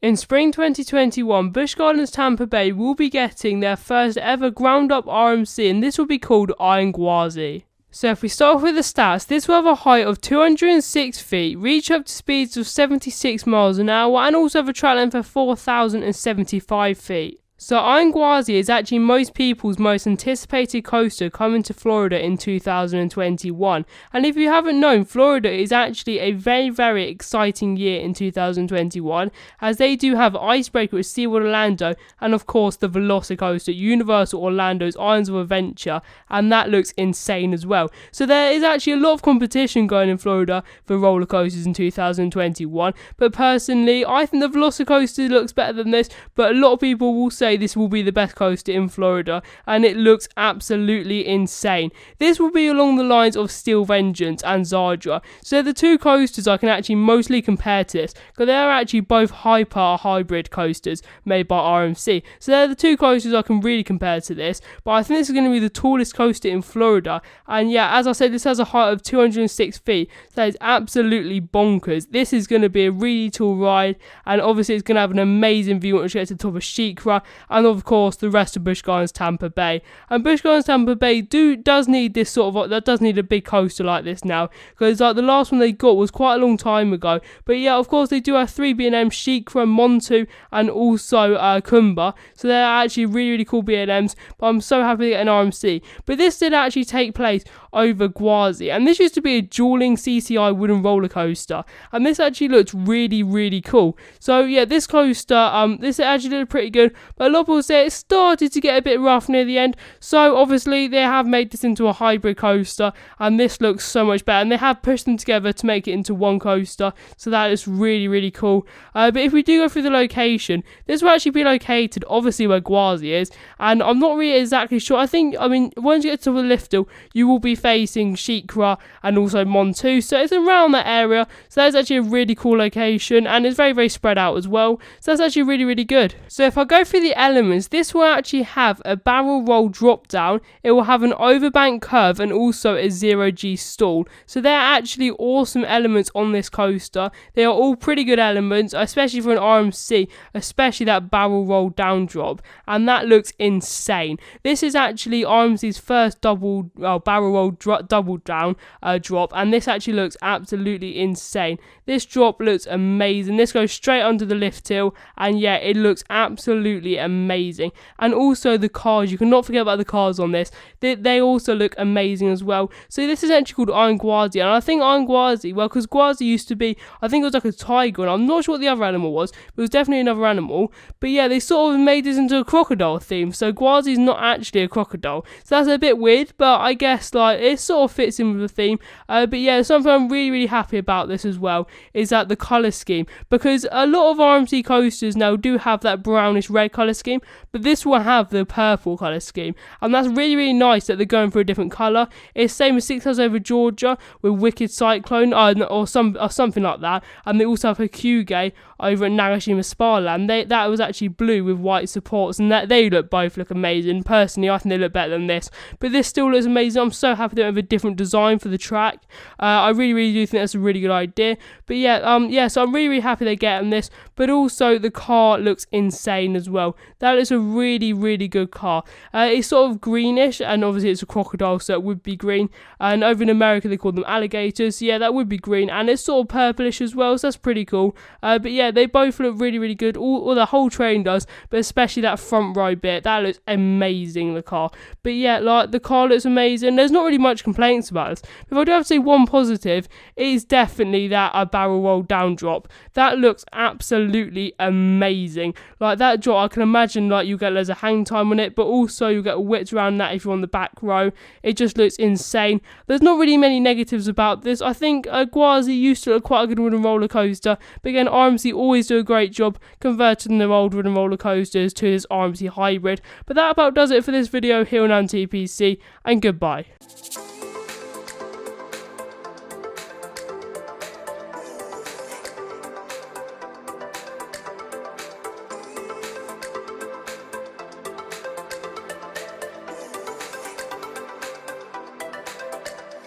In spring 2021, Busch Gardens Tampa Bay will be getting their first ever ground up RMC, and this will be called Iron Gwazi. So if we start off with the stats, this will have a height of 206 feet, reach up to speeds of 76 miles an hour, and also have a track length of 4,075 feet. So Iron Gwazi is actually most people's most anticipated coaster coming to Florida in 2021. And if you haven't known, Florida is actually a very, very exciting year in 2021, as they do have Icebreaker at SeaWorld Orlando, and of course the Velocicoaster, Universal Orlando's Islands of Adventure, and that looks insane as well. So there is actually a lot of competition going in Florida for roller coasters in 2021, but personally I think the Velocicoaster looks better than this, but a lot of people will say this will be the best coaster in Florida, and it looks absolutely insane. This will be along the lines of Steel Vengeance and Zadra, so the two coasters I can actually mostly compare to this, because they are actually both hyper hybrid coasters made by RMC, so they're the two coasters I can really compare to this. But I think this is going to be the tallest coaster in Florida, and yeah, as I said, this has a height of 206 feet, so it's absolutely bonkers. This is going to be a really tall ride, and obviously it's going to have an amazing view once you get to the top of SheiKra, and of course the rest of Busch Gardens Tampa Bay. And Busch Gardens Tampa Bay does need this sort of, that does need a big coaster like this now, because like the last one they got was quite a long time ago. But yeah, of course they do have 3 B&M, SheiKra, Montu, and also Kumba, so they're actually really cool B&Ms, but I'm so happy to get an RMC. But this did actually take place over Gwazi, and this used to be a dueling CCI wooden roller coaster, and this actually looked really cool. So yeah, this coaster, this actually looked pretty good, but a lot of people say it started to get a bit rough near the end, so obviously they have made this into a hybrid coaster, and this looks so much better, and they have pushed them together to make it into one coaster, so that is really cool. But if we do go through the location, this will actually be located obviously where Gwazi is, and I'm not really exactly sure. I mean once you get to the lift hill, you will be facing SheiKra and also Montu, so it's around that area, so that's actually a really cool location, and it's very spread out as well, so that's actually really good. So if I go through the elements, this will actually have a barrel roll drop down, it will have an overbank curve, and also a 0G stall. So they're actually awesome elements on this coaster. They are all pretty good elements, especially for an RMC, especially that barrel roll down drop, and that looks insane. This is actually RMC's first barrel roll double down drop, and this actually looks absolutely insane. This drop looks amazing. This goes straight under the lift hill, and yeah, it looks absolutely amazing. And also the cars, you cannot forget about the cars on this. They also look amazing as well. So this is actually called Iron Gwazi, and I think Iron Gwazi, well, because Gwazi used to be, I think it was like a tiger, and I'm not sure what the other animal was, but it was definitely another animal. But yeah, they sort of made this into a crocodile theme, so Gwazi's not actually a crocodile, so that's a bit weird, but I guess like it sort of fits in with the theme. But yeah, something I'm really happy about this as well is that the colour scheme, because a lot of RMC coasters now do have that brownish red colour scheme, but this will have the purple colour scheme, and that's really nice that they're going for a different colour. It's same as 6 Hours Over Georgia with Wicked Cyclone or something like that, and they also have a Hyuga over at Nagashima Spa-Land. That was actually blue with white supports, and they both look amazing. Personally, I think they look better than this, but this still looks amazing. I'm so happy they have a different design for the track. I really do think that's a really good idea. But yeah, so I'm really happy they're getting this, but also the car looks insane as well. That is a really good car. It's sort of greenish, and obviously it's a crocodile, so it would be green, and over in America they call them alligators, so yeah, that would be green, and it's sort of purplish as well, so that's pretty cool. But yeah, they both look really good, all the whole train does, but especially that front row bit, that looks amazing, the car. But yeah, like the car looks amazing. There's not really much complaints about this. If I do have to say one positive, it is definitely that a barrel roll down drop. That looks absolutely amazing. Like that drop, I can imagine like you get loads of hang time on it, but also you get width around that if you're on the back row. It just looks insane. There's not really many negatives about this. I think Gwazi used to look quite a good wooden roller coaster, but again, RMC always do a great job converting their old wooden roller coasters to this RMC hybrid. But that about does it for this video here on TPC, and goodbye.